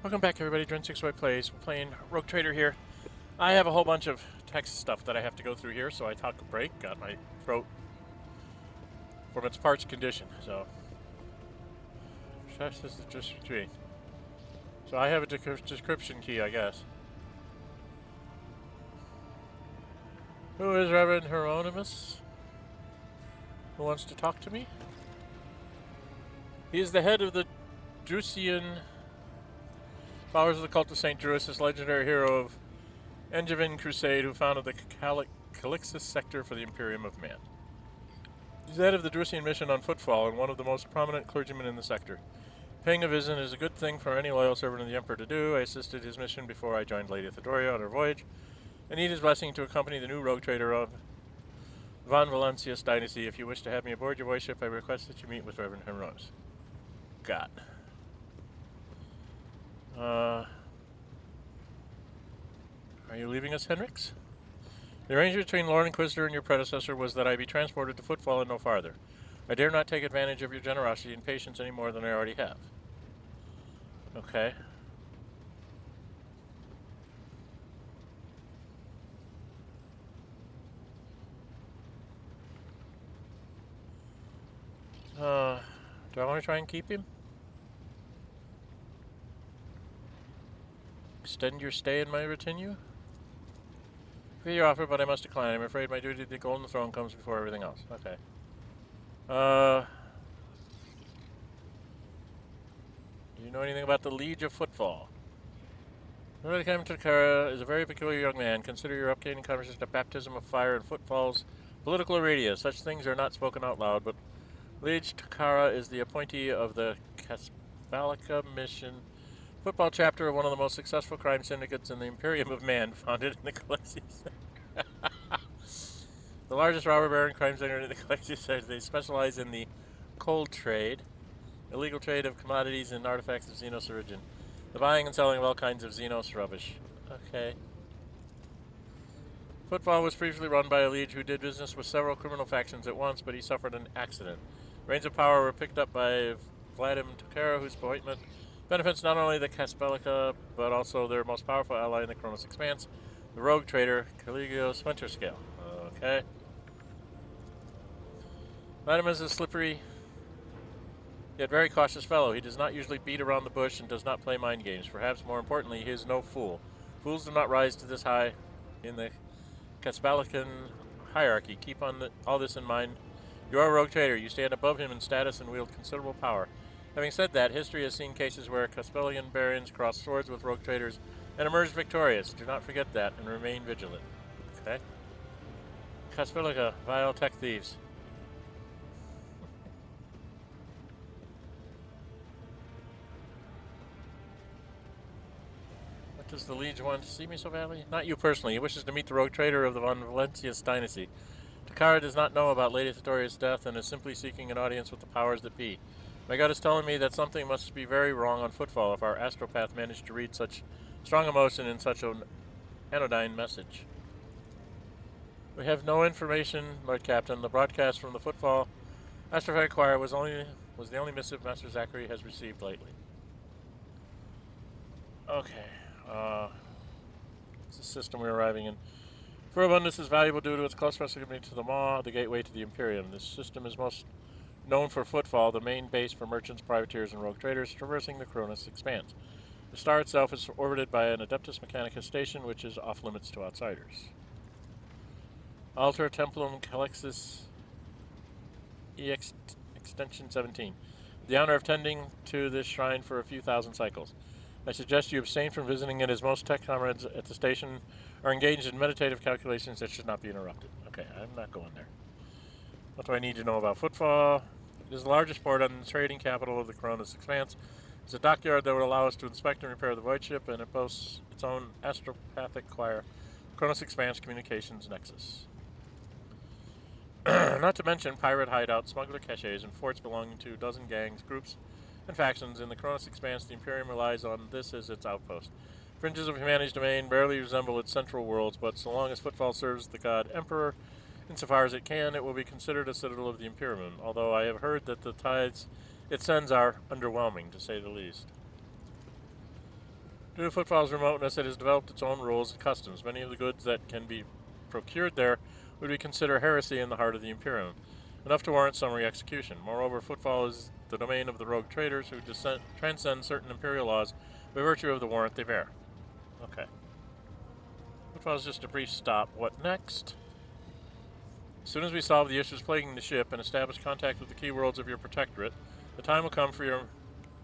Welcome back, everybody. Dren608 Plays. We're playing Rogue Trader here. I have a whole bunch of text stuff that I have to go through here, so I took a break. Got my throat from its parched condition. So I have a description key, I guess. Who is Reverend Hieronymus? Who wants to talk to me? He is the head of the Drusian followers of the cult of St. Drusus, legendary hero of Angevin Crusade, who founded the Calixis sector for the Imperium of Man. He's the head of the Drusian mission on footfall and one of the most prominent clergymen in the sector. Paying a visit is a good thing for any loyal servant of the Emperor to do. I assisted his mission before I joined Lady Theodoria on her voyage, and need his blessing to accompany the new rogue trader of Von Valentius dynasty. If you wish to have me aboard your voyage ship, I request that you meet with Reverend Hieronymus. God. Are you leaving us, Henrix? The arrangement between Lord Inquisitor and your predecessor was that I be transported to footfall and no farther. I dare not take advantage of your generosity and patience any more than I already have. Okay. Do I want to try and keep him? Extend your stay in my retinue? Feel your offer, but I must decline. I'm afraid my duty to the Golden Throne comes before everything else. Okay. Do you know anything about the Liege of Footfall? Lord Takara is a very peculiar young man. Consider your upcoming conversation a baptism of fire and Footfall's political iridia. Such things are not spoken out loud, but Liege Takara is the appointee of the Casbalica Mission football chapter of one of the most successful crime syndicates in the Imperium of Man, founded in the Colossus. The largest robber baron crime syndicate in the Colossus. They specialize in the cold trade, illegal trade of commodities and artifacts of Xenos origin, the buying and selling of all kinds of Xenos rubbish. Okay. Football was previously run by a liege who did business with several criminal factions at once, but he suffered an accident. Reins of power were picked up by Vladimir Takara, whose appointment benefits not only the Casbalica, but also their most powerful ally in the Koronus Expanse, the rogue trader, Caligula's Winterscale. Okay. Vladimir is a slippery, yet very cautious fellow. He does not usually beat around the bush and does not play mind games. Perhaps more importantly, he is no fool. Fools do not rise to this high in the Casbalican hierarchy. Keep all this in mind. You are a rogue trader. You stand above him in status and wield considerable power. Having said that, history has seen cases where Casbalian barons crossed swords with rogue traders and emerged victorious. Do not forget that and remain vigilant. Okay? Casbalica, vile tech thieves. What does the liege want to see me so badly? Not you personally. He wishes to meet the rogue trader of the Von Valentius dynasty. Takara does not know about Lady Theodoria's death and is simply seeking an audience with the powers that be. My gut is telling me that something must be very wrong on footfall if our astropath managed to read such strong emotion in such an anodyne message. We have no information, Lord Captain. The broadcast from the footfall astrophatic choir was the only missive Master Zachary has received lately. Okay. It's the system we're arriving in. Furibundis is valuable due to its close proximity to the Maw, the gateway to the Imperium. This system is most known for footfall, the main base for merchants, privateers, and rogue traders traversing the Koronus Expanse. The star itself is orbited by an Adeptus Mechanicus station, which is off limits to outsiders. Altar Templum Calixis Extension 17. The honor of tending to this shrine for a few thousand cycles. I suggest you abstain from visiting it, as most tech comrades at the station are engaged in meditative calculations that should not be interrupted. Okay, I'm not going there. What do I need to know about footfall? It is the largest port on the trading capital of the Koronus Expanse. It's a dockyard that would allow us to inspect and repair the void ship, and it boasts its own astropathic choir, Koronus Expanse Communications Nexus. Not to mention pirate hideouts, smuggler caches, and forts belonging to a dozen gangs, groups, and factions. In the Koronus Expanse, the Imperium relies on this as its outpost. Fringes of humanity's domain barely resemble its central worlds, but so long as footfall serves the god Emperor, insofar as it can, it will be considered a citadel of the Imperium, although I have heard that the tithes it sends are underwhelming, to say the least. Due to Footfall's remoteness, it has developed its own rules and customs. Many of the goods that can be procured there would be considered heresy in the heart of the Imperium, enough to warrant summary execution. Moreover, Footfall is the domain of the rogue traders who transcend certain Imperial laws by virtue of the warrant they bear. Okay. Footfall is just a brief stop. What next? As soon as we solve the issues plaguing the ship and establish contact with the key worlds of your protectorate, the time will come for your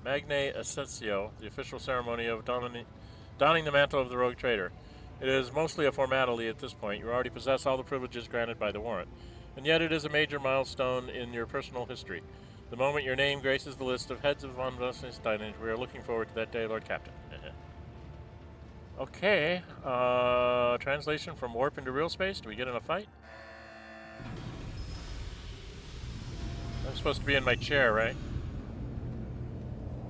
Magnae Accessio, the official ceremony of donning the mantle of the rogue trader. It is mostly a formality at this point. You already possess all the privileges granted by the warrant, and yet it is a major milestone in your personal history. The moment your name graces the list of heads of Von Vessen's dynasty, we are looking forward to that day, Lord Captain. Okay, translation from warp into real space. Do we get in a fight? I'm supposed to be in my chair, right?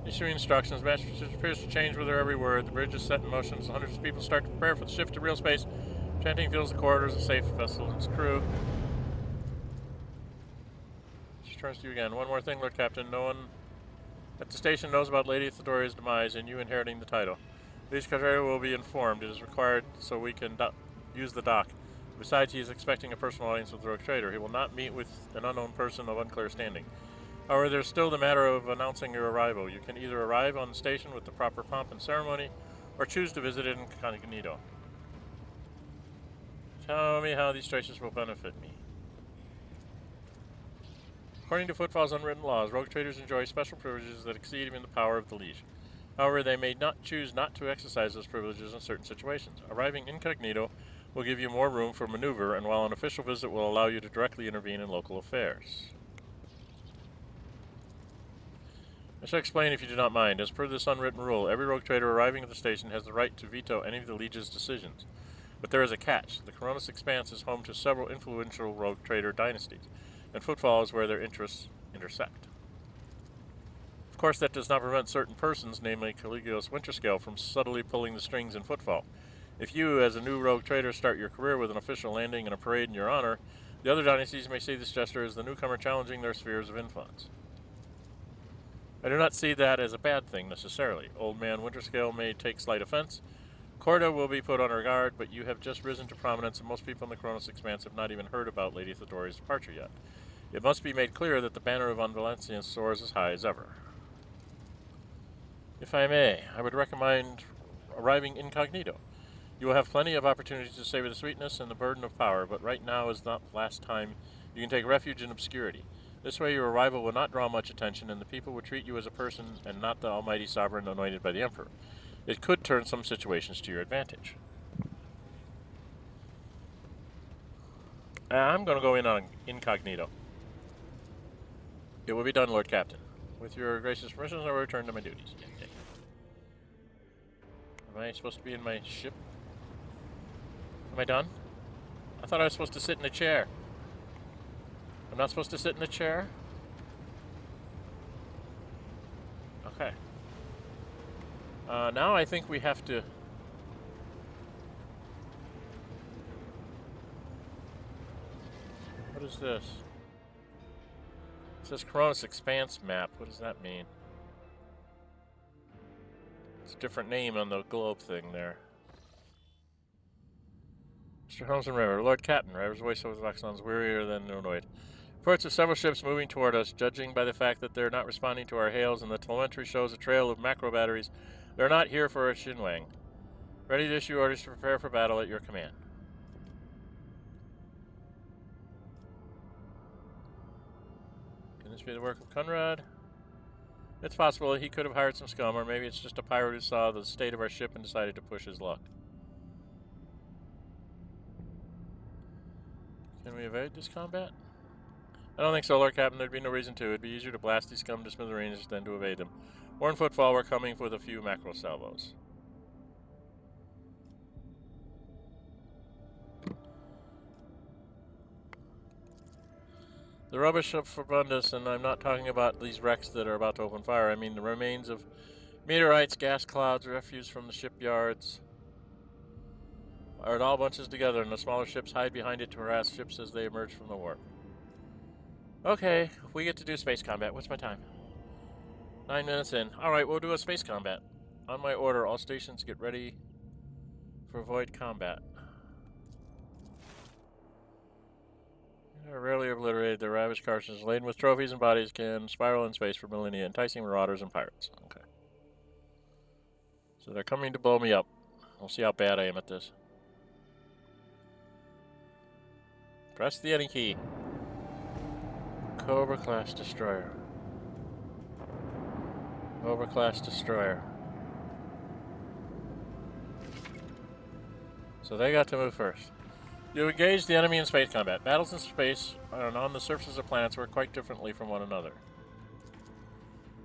Issuing instructions. Master appears to change with her every word. The bridge is set in motion as hundreds of people start to prepare for the shift to real space. Chanting fills the corridors of safe vessel and its crew. She turns to you again. One more thing, Lord Captain. No one at the station knows about Lady Theodoria's demise and you inheriting the title. Lady Conqueror will be informed. It is required so we can use the dock. Besides, he is expecting a personal audience with the rogue trader. He will not meet with an unknown person of unclear standing. However, there's still the matter of announcing your arrival. You can either arrive on the station with the proper pomp and ceremony, or choose to visit it incognito. Tell me how these choices will benefit me. According to Footfall's unwritten laws, rogue traders enjoy special privileges that exceed even the power of the liege. However, they may choose not to exercise those privileges in certain situations. Arriving incognito will give you more room for maneuver, and while an official visit will allow you to directly intervene in local affairs. I shall explain if you do not mind. As per this unwritten rule, every rogue trader arriving at the station has the right to veto any of the Liege's decisions. But there is a catch. The Koronus Expanse is home to several influential rogue trader dynasties, and Footfall is where their interests intersect. Of course, that does not prevent certain persons, namely Caligula's Winterscale, from subtly pulling the strings in Footfall. If you, as a new rogue trader, start your career with an official landing and a parade in your honor, the other dynasties may see this gesture as the newcomer challenging their spheres of influence. I do not see that as a bad thing, necessarily. Old man Winterscale may take slight offense. Corda will be put on her guard, but you have just risen to prominence, and most people in the Koronus Expanse have not even heard about Lady Theodoria's departure yet. It must be made clear that the banner of Unvalencia soars as high as ever. If I may, I would recommend arriving incognito. You will have plenty of opportunities to savor the sweetness and the burden of power, but right now is not the last time you can take refuge in obscurity. This way your arrival will not draw much attention, and the people will treat you as a person and not the almighty sovereign anointed by the Emperor. It could turn some situations to your advantage. I'm going to go in on incognito. It will be done, Lord Captain. With your gracious permission, I will return to my duties. Am I supposed to be in my ship? Am I done? I thought I was supposed to sit in a chair. I'm not supposed to sit in a chair? Okay. Now I think we have to... What is this? It says Koronus Expanse map. What does that mean? It's a different name on the globe thing there. Mr. Holmes and River. Lord Captain. River's voice over the box sounds wearier than annoyed. Reports of several ships moving toward us. Judging by the fact that they're not responding to our hails and the telemetry shows a trail of macro batteries, they're not here for a Shinwang. Ready to issue orders to prepare for battle at your command. Can this be the work of Conrad? It's possible he could have hired some scum, or maybe it's just a pirate who saw the state of our ship and decided to push his luck. Can we evade this combat? I don't think so, Lord Captain. There'd be no reason to. It'd be easier to blast these scum to smithereens than to evade them. Warren Footfall, we're coming with a few macro salvos. The rubbish of Furibundis, and I'm not talking about these wrecks that are about to open fire. I mean the remains of meteorites, gas clouds, refuse from the shipyards, are it all bunches together, and the smaller ships hide behind it to harass ships as they emerge from the warp. Okay, we get to do space combat. What's my time? 9 minutes in. Alright, we'll do a space combat. On my order, all stations get ready for avoid combat. They're rarely obliterated. Their ravaged carcasses, laden with trophies and bodies, can spiral in space for millennia, enticing marauders and pirates. Okay. So they're coming to blow me up. We'll see how bad I am at this. Press the any key. Cobra class destroyer. Cobra class destroyer. So they got to move first. You engage the enemy in space combat. Battles in space and on the surfaces of planets work quite differently from one another.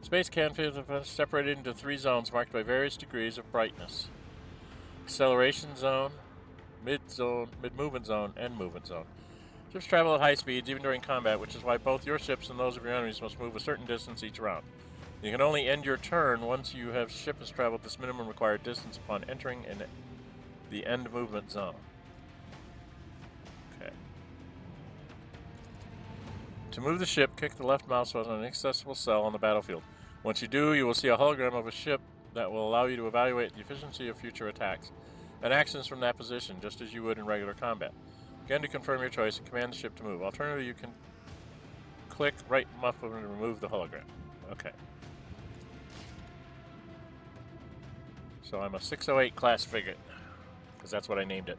Space can be separated into 3 zones marked by various degrees of brightness. Acceleration zone, mid-movement zone, and movement zone. Ships travel at high speeds even during combat, which is why both your ships and those of your enemies must move a certain distance each round. You can only end your turn once your ship has traveled this minimum required distance upon entering the end movement zone. Okay. To move the ship, kick the left mouse button on an inaccessible cell on the battlefield. Once you do, you will see a hologram of a ship that will allow you to evaluate the efficiency of future attacks and actions from that position, just as you would in regular combat. Again, to confirm your choice, and command the ship to move. Alternatively, you can click right mouse button to remove the hologram. Okay. So I'm a 608 class frigate, because that's what I named it.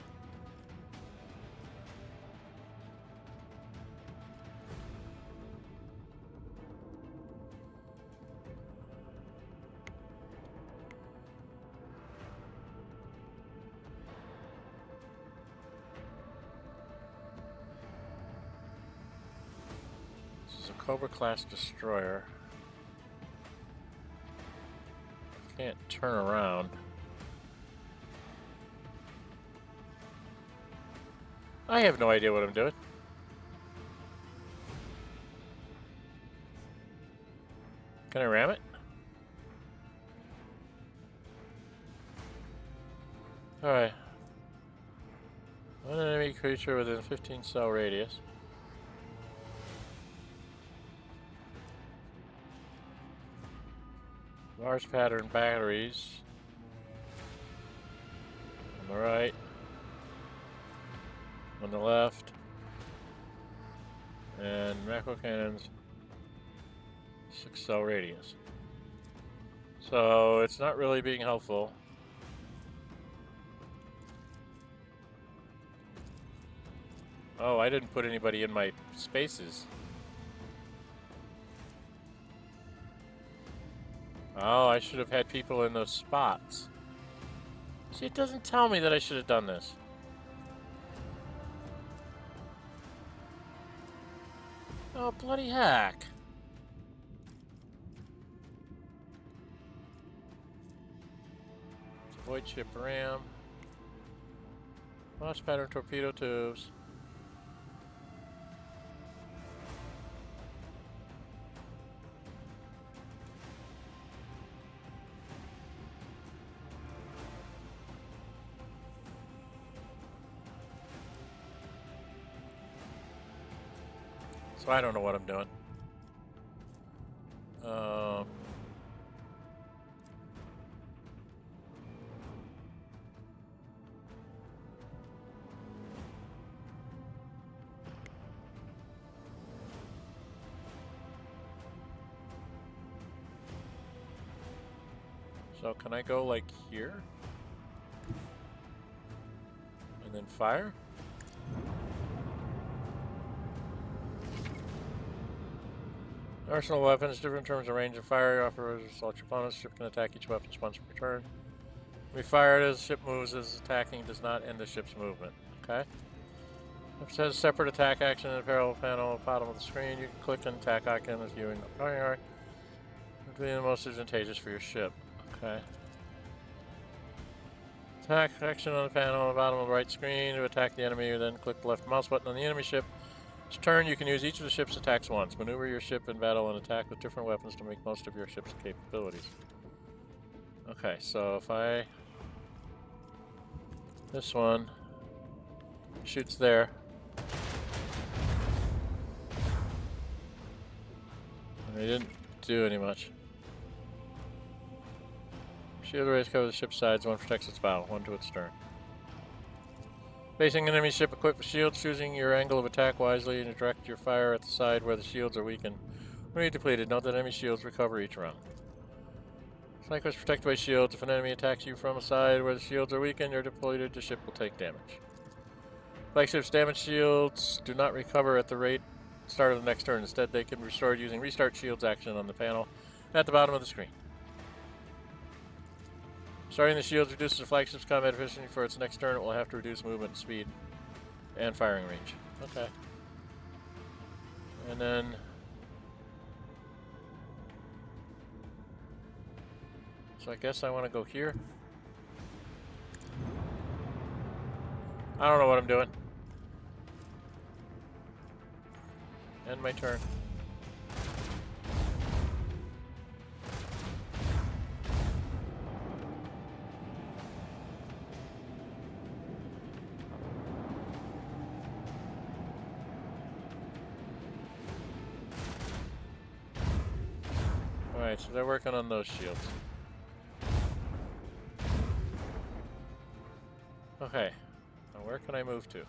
This is a Cobra class destroyer. Can't turn around. I have no idea what I'm doing. Can I ram it? Alright. One enemy creature within a 15 cell radius. Large pattern batteries. On the right. On the left. And macro cannons. 6 cell radius. So it's not really being helpful. Oh, I didn't put anybody in my spaces. Oh, I should have had people in those spots. See, it doesn't tell me that I should have done this. Oh, bloody heck. Void ship ram. Launch pattern torpedo tubes. So I don't know what I'm doing. So can I go like here? And then fire? Arsenal weapons, different terms of range of fire. Offers assault your opponent's ship can attack each weapon once per turn. We fire it as the ship moves, as attacking does not end the ship's movement. Okay. If it says separate attack action in the parallel panel at the bottom of the screen, you can click an attack icon as viewing the firing arc. It would be the most advantageous for your ship. Okay. Attack action on the panel at the bottom of the right screen to attack the enemy, then click the left mouse button on the enemy ship. Each turn, you can use each of the ship's attacks once. Maneuver your ship in battle and attack with different weapons to make most of your ship's capabilities. Okay, so if I... This one shoots there. And they didn't do any much. Shield arrays cover the ship's sides, one protects its bow, one to its stern. Facing an enemy ship equipped with shields, choosing your angle of attack wisely and direct your fire at the side where the shields are weakened. When depleted, note that enemy shields recover each round. Snipers protected by shields. If an enemy attacks you from a side where the shields are weakened or depleted, the ship will take damage. Flagship's damage shields do not recover at the start of the next turn. Instead, they can be restored using Restart Shields action on the panel at the bottom of the screen. Starting the shields reduces the flagship's combat efficiency for its next turn. It will have to reduce movement speed and firing range. Okay. And then... so I guess I want to go here. I don't know what I'm doing. End my turn. Alright, so they're working on those shields. Okay, now where can I move to?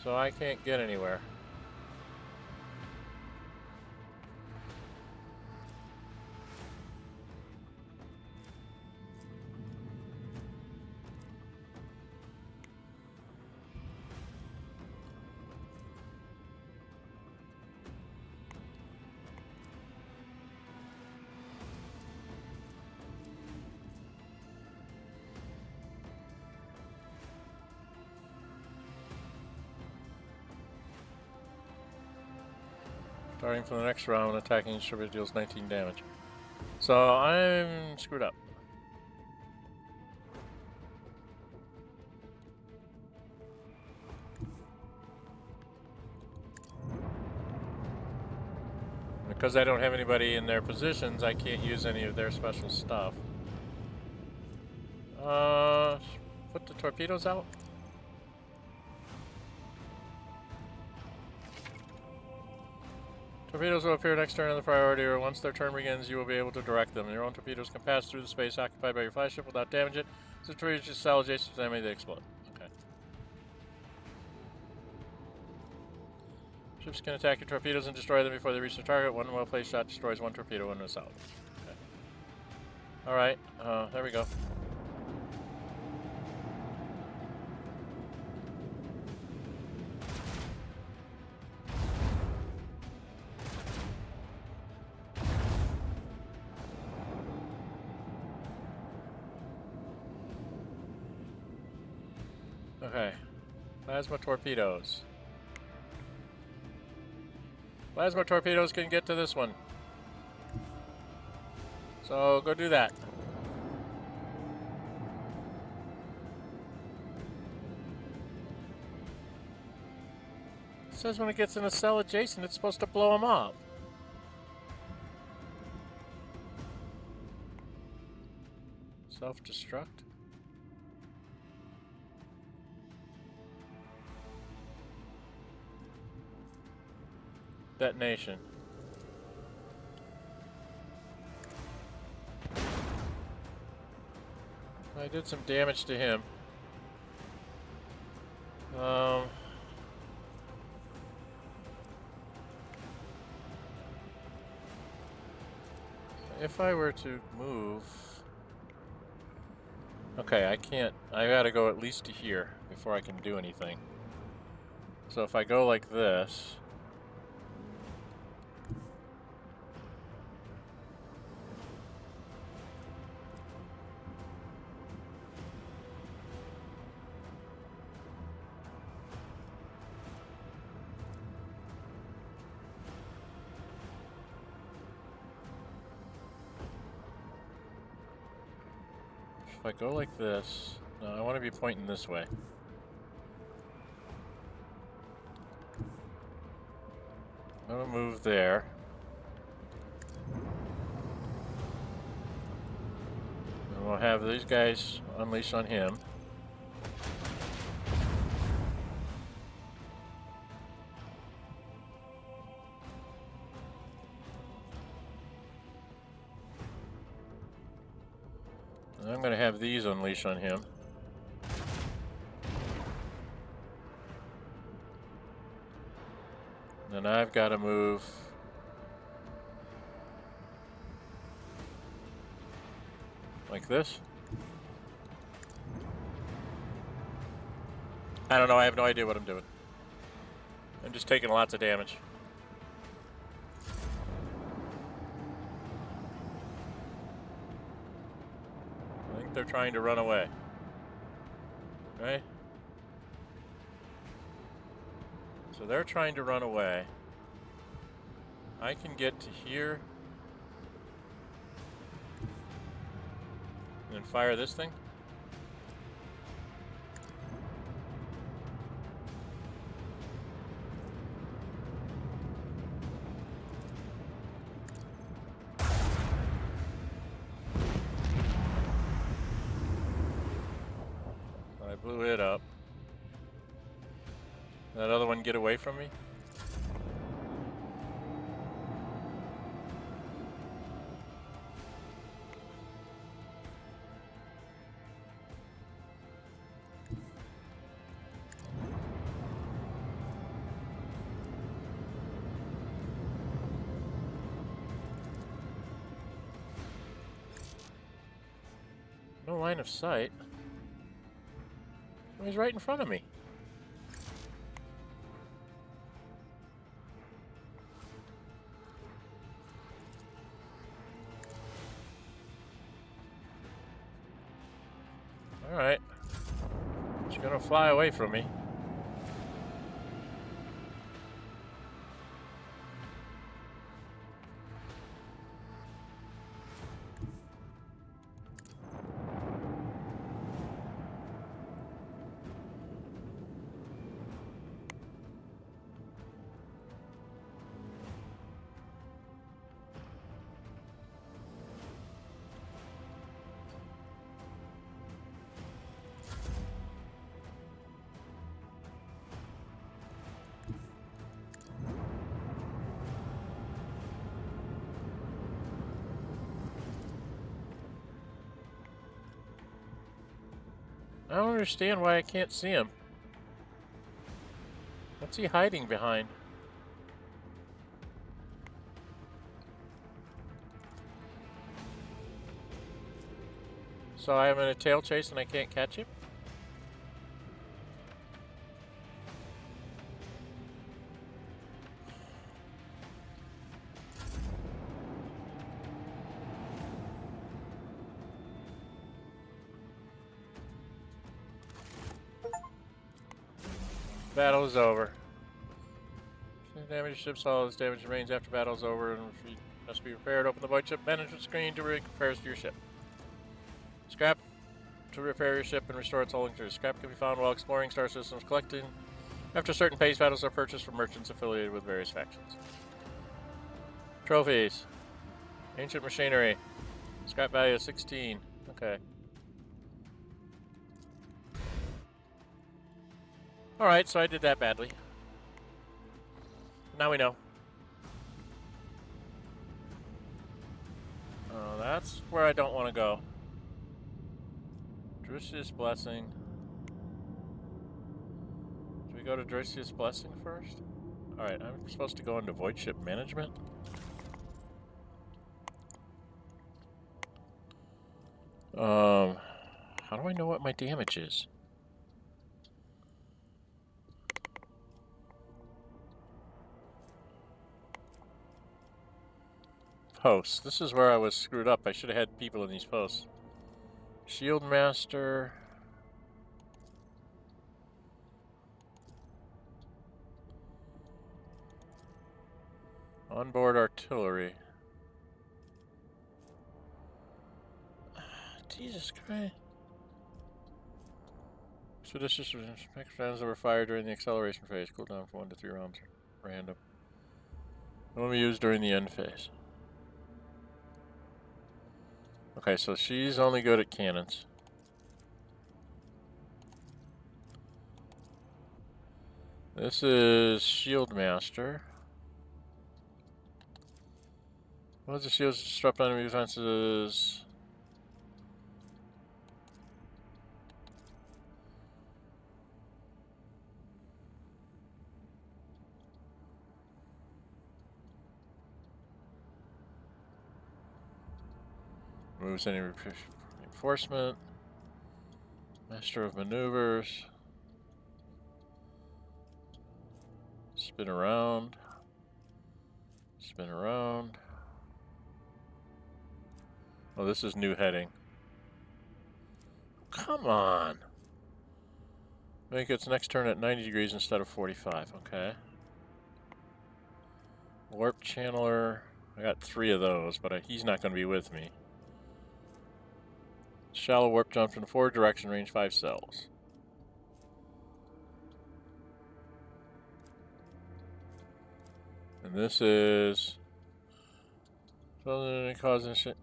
So I can't get anywhere. Starting from the next round, attacking ship deals 19 damage. So I'm screwed up. Because I don't have anybody in their positions, I can't use any of their special stuff. Put the torpedoes out. Torpedoes will appear next turn on the priority, or once their turn begins, you will be able to direct them. Your own torpedoes can pass through the space occupied by your flagship without damage it. So torpedoes just sail adjacent to the enemy, they explode. Okay. Ships can attack your torpedoes and destroy them before they reach their target. One well-placed shot destroys one torpedo, one missile. Okay. Alright, there we go. Okay, plasma torpedoes. Plasma torpedoes can get to this one. So go do that. It says when it gets in a cell adjacent, it's supposed to blow them up. Self-destruct? Detonation. I did some damage to him. If I were to move... okay, I can't... I gotta go at least to here before I can do anything. So if I go like this... if I go like this, no, I want to be pointing this way. I'm going to move there. And we'll have these guys unleash on him. I'm going to have these unleash on him. Then I've got to move like this. I don't know, I have no idea what I'm doing. I'm just taking lots of damage. I think they're trying to run away. Right? So they're trying to run away. I can get to here. And then fire this thing. I blew it up. That other one get away from me? No line of sight. He's right in front of me. Alright. She's gonna fly away from me. I don't understand why I can't see him. What's he hiding behind? So I'm in a tail chase and I can't catch him? Battle is over. Damage ship's all this damage remains after battle is over and must be repaired. Open the void ship management screen to make repairs to your ship. Scrap to repair your ship and restore its holding to scrap can be found while exploring star systems collecting after certain pace battles are purchased from merchants affiliated with various factions. Trophies. Ancient machinery. Scrap value of 16. Okay. Alright, so I did that badly. Now we know. Oh, that's where I don't want to go. Drusus Blessing. Do we go to Drusus Blessing first? Alright, I'm supposed to go into Void Ship Management. How do I know what my damage is? Posts. This is where I was screwed up. I should have had people in these posts. Shield Master. Onboard artillery. Jesus Christ. Expeditious rounds that were fired during the acceleration phase. Cool down for 1 to 3 rounds. Random. Only used during the end phase. Okay, so she's only good at cannons. This is Shield Master. What does the shields disrupt enemy defenses? Moves any reinforcement. Master of Maneuvers. Spin around. Spin around. Oh, this is new heading. Come on. Make its next turn at 90 degrees instead of 45. Okay. Warp Channeler. I got 3 of those, but he's not going to be with me. Shallow warp jump in the forward direction, range 5 cells. And this is causing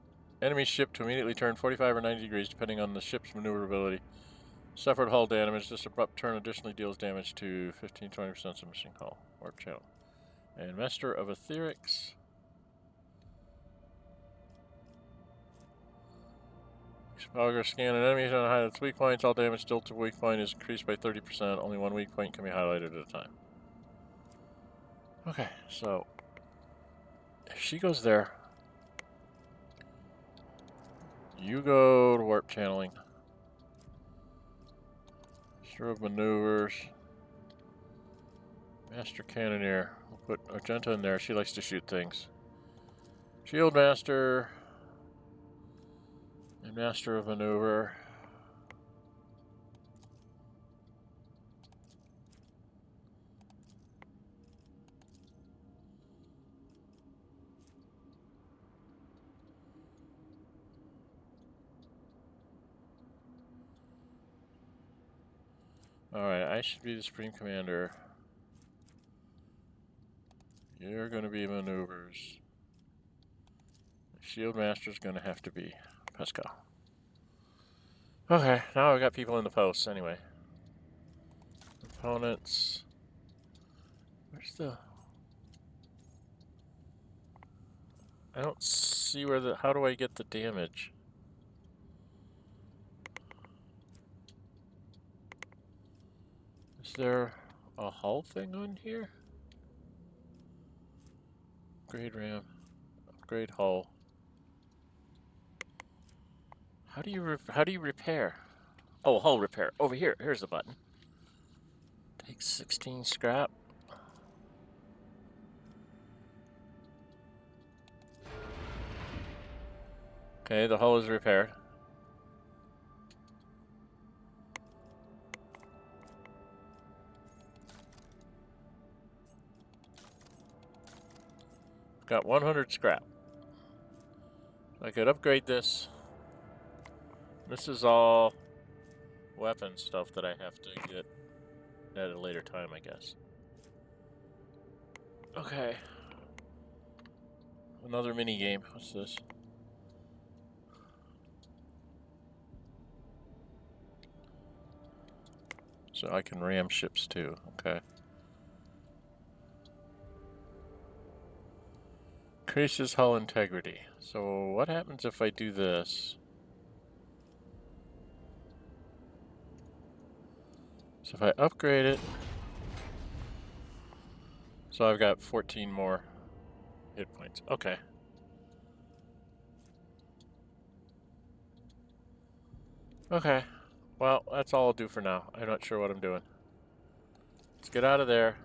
enemy ship to immediately turn 45 or 90 degrees, depending on the ship's maneuverability. Suffered hull damage. This abrupt turn additionally deals damage to 15-20% submission hull. Warp channel. And Master of Etherics. Exposure scan an enemy to hide its weak points. All damage dealt to weak point is increased by 30%. Only one weak point can be highlighted at a time. Okay, so if she goes there, you go to warp channeling. Master of Maneuvers. Master Cannoneer. We'll put Argenta in there. She likes to shoot things. Shield Master. And Master of Maneuver. Alright, I should be the Supreme Commander. You're going to be Maneuvers. The Shield Master's going to have to be Pesco. Okay, now I've got people in the posts anyway. Opponents. Where's the... I don't see where the... How do I get the damage? Is there a hull thing on here? Upgrade RAM. Upgrade hull. How do you repair? Oh, hull repair. Over here. Here's the button. Takes 16 scrap. Okay, the hull is repaired. Got 100 scrap. I could upgrade this. This is all weapon stuff that I have to get at a later time, I guess. Okay. Another mini game. What's this? So I can ram ships too. Okay. Increases hull integrity. So what happens if I do this? So if I upgrade it, so I've got 14 more hit points. Okay. Okay. Well, that's all I'll do for now. I'm not sure what I'm doing. Let's get out of there.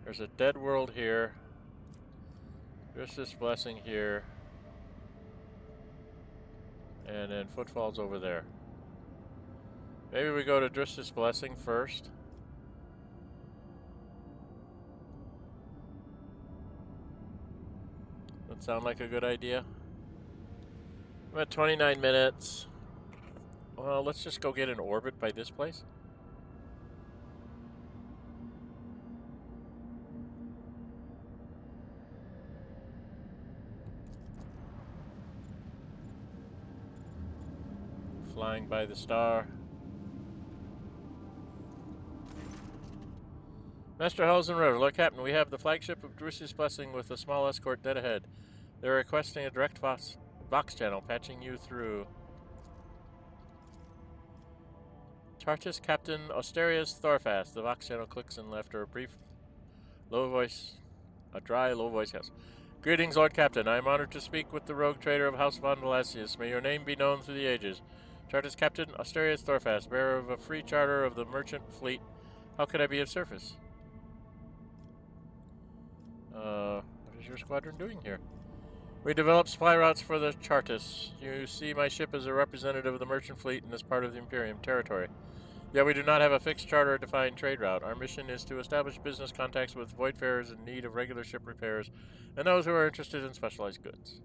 There's a dead world here. There's this blessing here. And then footfalls over there. Maybe we go to Drusus' blessing first. That sound like a good idea? I'm at 29 minutes. Well, let's just go get an orbit by this place. Flying by the star. Master Hausen River. Look, Captain, we have the flagship of Drusus' blessing with a small escort dead ahead. They're requesting a direct Vox channel, patching you through. Tartus Captain Osterius Thorfast. The Vox channel clicks and after a brief, low voice, a dry, low voice, yes. Greetings, Lord Captain. I am honored to speak with the rogue trader of House von Velasius. May your name be known through the ages. Chartist Captain Asterius Thorfast, bearer of a free charter of the merchant fleet. How could I be of service? What is your squadron doing here? We develop supply routes for the Chartists. You see my ship as a representative of the merchant fleet in this part of the Imperium territory. Yet we do not have a fixed charter or defined trade route. Our mission is to establish business contacts with voidfarers in need of regular ship repairs and those who are interested in specialized goods.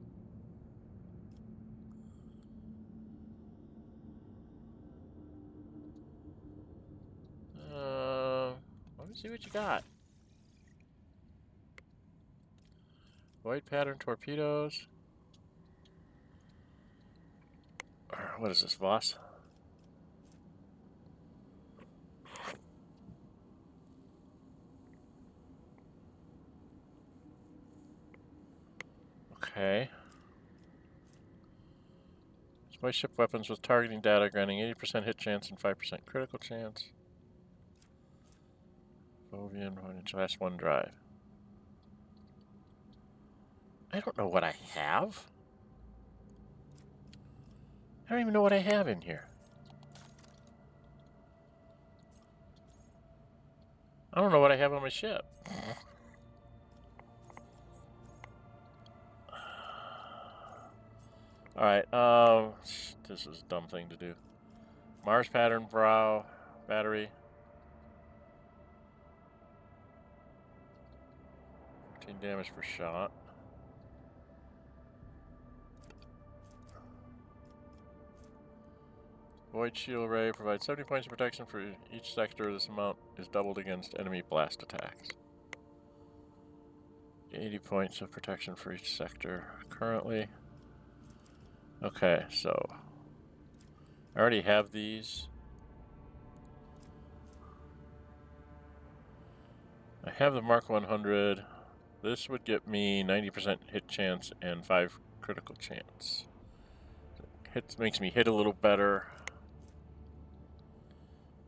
Let me see what you got. Void pattern torpedoes. What is this, Voss? Okay. Spaceship weapons with targeting data granting 80% hit chance and 5% critical chance. Bovian, class 1 drive. I don't know what I have. I don't even know what I have in here. I don't know what I have on my ship. Alright, this is a dumb thing to do. Mars pattern, brow, battery. 14 damage per shot. Void shield ray provides 70 points of protection for each sector. This amount is doubled against enemy blast attacks. 80 points of protection for each sector currently. Okay, so I already have these. I have the Mark 100. This would get me 90% hit chance and 5 critical chance. Makes me hit a little better.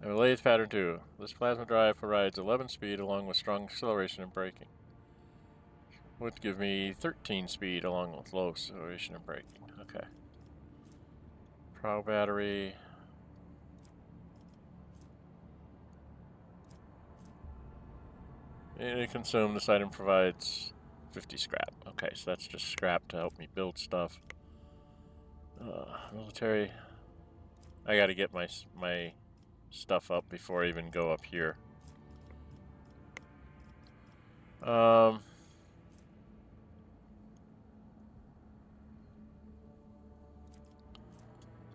I have a lathe pattern too. This plasma drive provides 11 speed along with strong acceleration and braking. Would give me 13 speed along with low acceleration and braking. Okay. Prow battery. It consumed. This item provides 50 scrap. Okay, so that's just scrap to help me build stuff. Military. I gotta get my stuff up before I even go up here.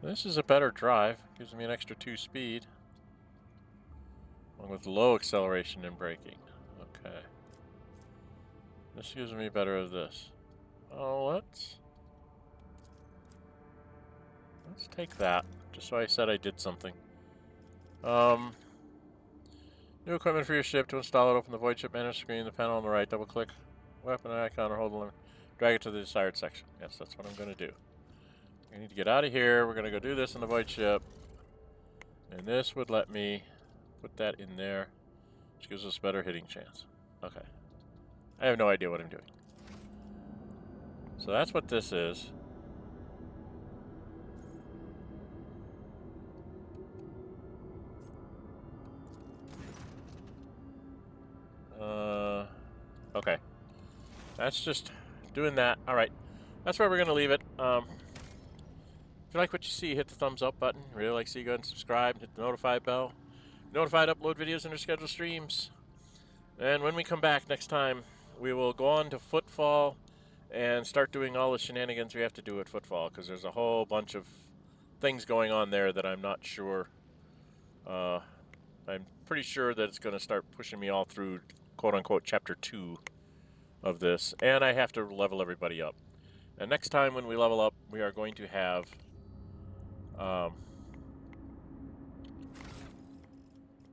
This is a better drive. Gives me an extra 2 speed. Along with low acceleration and braking. Okay. This gives me better of this. Oh, let's take that. Just so I said I did something. New equipment for your ship. To install it, open the void ship manage screen, the panel on the right, double click weapon icon or hold the limit. Drag it to the desired section. Yes, that's what I'm going to do. We need to get out of here. We're going to go do this in the void ship. And this would let me put that in there, which gives us better hitting chance. Okay. I have no idea what I'm doing. So that's what this is. Okay. That's just doing that. All right. That's where we're going to leave it. If you like what you see, hit the thumbs up button. Really like to see you, go ahead and subscribe. Hit the notify bell. Notified upload videos and our scheduled streams. And when we come back next time, we will go on to Footfall and start doing all the shenanigans we have to do at Footfall, because there's a whole bunch of things going on there that I'm not sure. I'm pretty sure that it's going to start pushing me all through, quote-unquote, Chapter 2 of this, and I have to level everybody up. And next time when we level up, we are going to have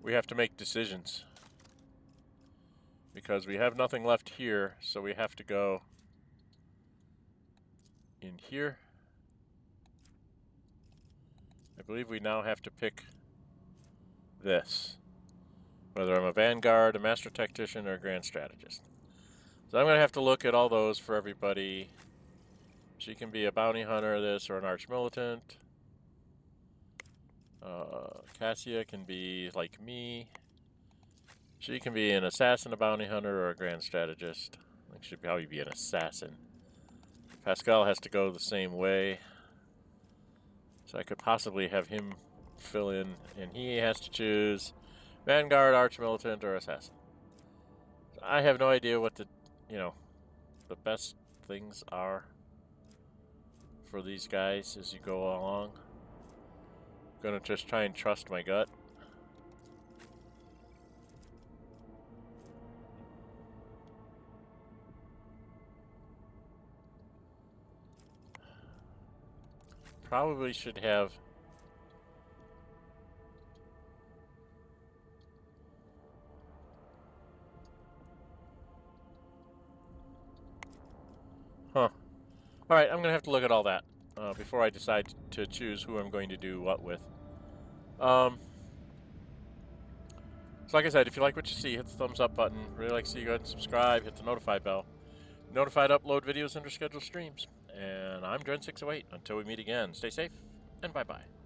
we have to make decisions, because we have nothing left here, so we have to go in here. I believe we now have to pick this, whether I'm a Vanguard, a Master Tactician, or a Grand Strategist. So I'm going to have to look at all those for everybody. She can be a bounty hunter, this, or an arch militant. Cassia can be like me. She can be an assassin, a bounty hunter, or a grand strategist. I think she'd probably be an assassin. Pascal has to go the same way. So I could possibly have him fill in, and he has to choose Vanguard, arch militant, or assassin. So I have no idea what the best things are for these guys as you go along. I'm gonna just try and trust my gut. Probably should have Alright, I'm gonna have to look at all that before I decide to choose who I'm going to do what with. So like I said, if you like what you see, hit the thumbs up button. Really like to see you go ahead and subscribe, hit the notify bell. Notified to upload videos and schedule streams. And I'm Dren608. Until we meet again, stay safe and bye-bye.